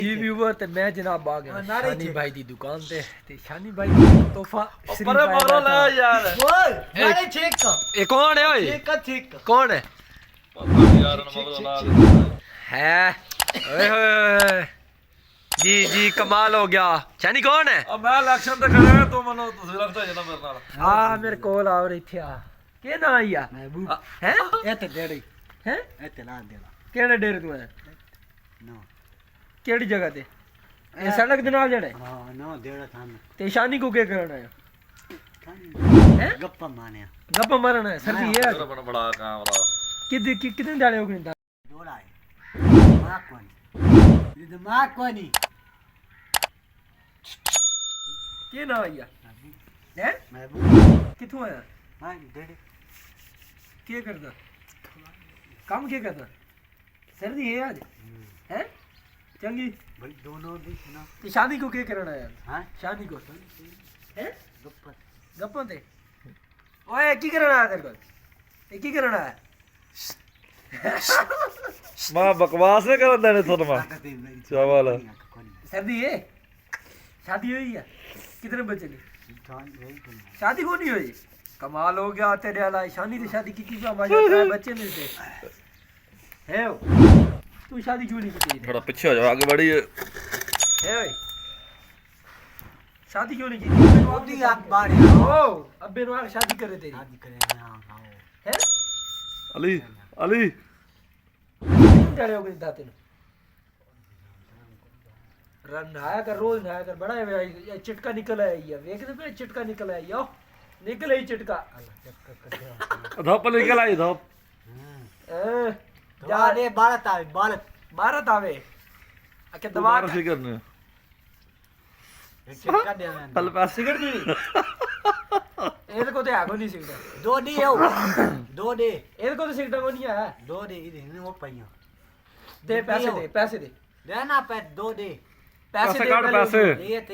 जी viewer ते मैं जनाब आ गया शानी भाई दी दुकान ते शानी भाई तोहफा पर मगरो ला यार ओए नारे चेक का ये कौन है ओए चेक का कौन है यार मगरो ला है ओए होए जी जी कमाल हो गया शानी कौन है अब मैं इलेक्शन ते खड़ा है तू मनो तुसी लगता जना मेरे नाल आ मेरे कोल आ और इथे आ के ना आया महबूब हैं ए ते डेड़ी हैं ए ते ला देला केड़े डेरे तू है नो केड़ी जगह ते ये सड़क दे नाल जड़े हां नो देड़ा थान ते शानी को के करना है हैं गप्पा मारने गप्पा मारना है सर्दी ये तेरा बड़ा बड़ा कैमरा कितने डाले हो गए डोला है मां कोनी ये दिमाग कोनी के ना आया हैं महबूब किथों आया हां डेड़ी के करदा काम के करदा सर्दी है आज हैं चंगी भाई दोनों भी सुना ते शादी को के करना है हां शादी को हैं गप्पा गप्पा ते ओए की करना है तेरे को ये की करना है मैं बकवास नहीं कर देने थोड़ा मैं चावल सर्दी है शादी हुई है कितने बच्चे ने शादी को नहीं हुई कमाल हो गया तेरे वाला शानी से शादी की हमारे बच्चे मिलते है तू शादी क्यों नहीं की थोड़ा पीछे हो जाओ आगे बढ़ी है भाई शादी क्यों नहीं की मोदी आग बाड़ी ओ अब बेनवार शादी करे तेरी शादी करे हां हां है अली अली करे हो गई दाते ने रन नहाया कर रोज नहाया कर बड़ा है चिटका निकल आया ये देख दे पे चिटका निकल आया यो निकल आई चिटका धप निकल आई धप जा रे भारत आवे भारत आवे आके दवा दोबारा से करने एक चिपका दे मैं कल पैसे सिगरेट नहीं ਇਹਦੇ ਕੋ ਤੇ ਆਗੋ ਨਹੀਂ ਸਿਗਰਟ दो दी है दो दे ਇਹਦੇ ਕੋ ਤੇ ਸਿਗਰਟ ਕੋ ਨਹੀਂ ਹੈ दो दे इधर नहीं वो पाइयो ਦੇ ਪੈਸੇ ਦੇ देना पे दो दे ਪੈਸੇ ਦੇ काट पैसे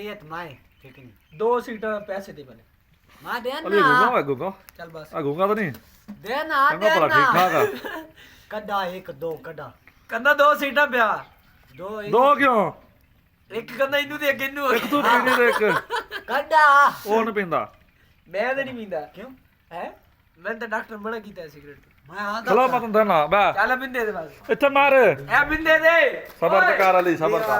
ये माए ठीक नहीं ਦੋ ਸਿਗਰਟ ਪੈਸੇ ਦੇ ਬਲੇ मां अली देना घूंगा मैं घूंगा ਚੱਲ ਬਸ घूंगा तो नहीं देना चंगा भला ठीक ठाक है कड्डा एक दो कड्डा ਕੰਨਾ ਦੋ ਸਿਗਰਟਾਂ ਪਿਆ दो दो क्यों ਇੱਕ ਕੰਨਾ ਇਹਨੂੰ ਤੇ ਅੱਗੇ ਇਹਨੂੰ एक तू पीने दे एक कड्डा वो नहीं पींदा ਮੈਂ ਤਾਂ ਨਹੀਂ ਪੀਂਦਾ क्यों ਹੈ ਮੈਂ ਤਾਂ ਡਾਕਟਰ ਮਨਾ ਕੀਤਾ ਹੈ ਸਿਗਰਟ ਤੋਂ मैं आंदा चलो मैं तुम देना बा ਚੱਲ ਬਿੰਦੇ ਦੇ ਬਸ इत्थे मार ਐ ਬਿੰਦੇ ਦੇ सबर तो कर अली सबर कर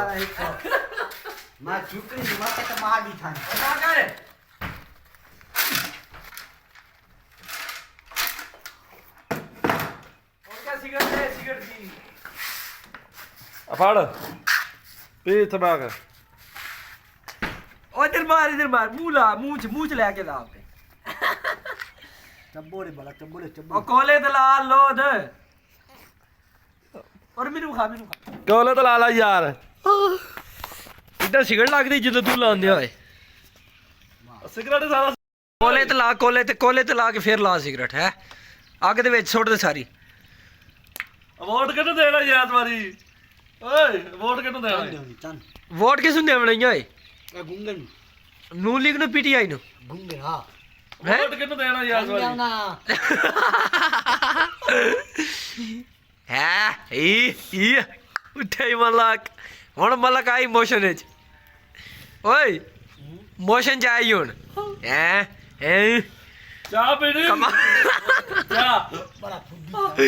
मैं चुकरी मत तो मार दी था ਨਾ ਕਰ और क्या सिगरेट है सिगरेट की फड़ पी इत्थे बैग ओ इधर मार मुंह ला मुंह च लेके ला अपने चब्बोड़े बड़ा चब्बोड़े ओ चब्बोड़े कोले ते ला लो दे और मेनू खा कोले तो ला ला यार इधर सिगरेट लगदी ਜਦੋਂ ਤੂੰ ਲਾਉਂਦੇ ਹੋਏ सिगरेट सारा ਕੋਲੇ ਤੇ ਲਾ ਕੇ ਫੇਰ ਲਾ ਸਿਗਰਟ ਹੈ ਅੱਗ ਦੇ ਵਿੱਚ ਸੁੱਟ ਦੇ ਸਾਰੀ वोट किन्नू देना यार तुम्हारी ओए वोट किन्नू देना चन ਵੋਟ ਕਿਸ ਨੂੰ ਦੇਵਣਾ ਓਏ ए गुंगन ਨੂੰ ਲੀਗ ਨੂੰ ਪੀਟੀਆਈ ਨੂੰ गुंगे हां वोट किन्नू देना यार तुम्हारी ना ਹੈ ਈ ਉੱਠੇ ਮਲਕ ਹੁਣ ਮਲਕ ਆਈ ਮੋਸ਼ਨ ਵਿੱਚ ਓਏ ਮੋਸ਼ਨ ਚ ਆਈ ਹੁਣ ਹੈ चाह पीनी कमा चाह बड़ा फुद्दी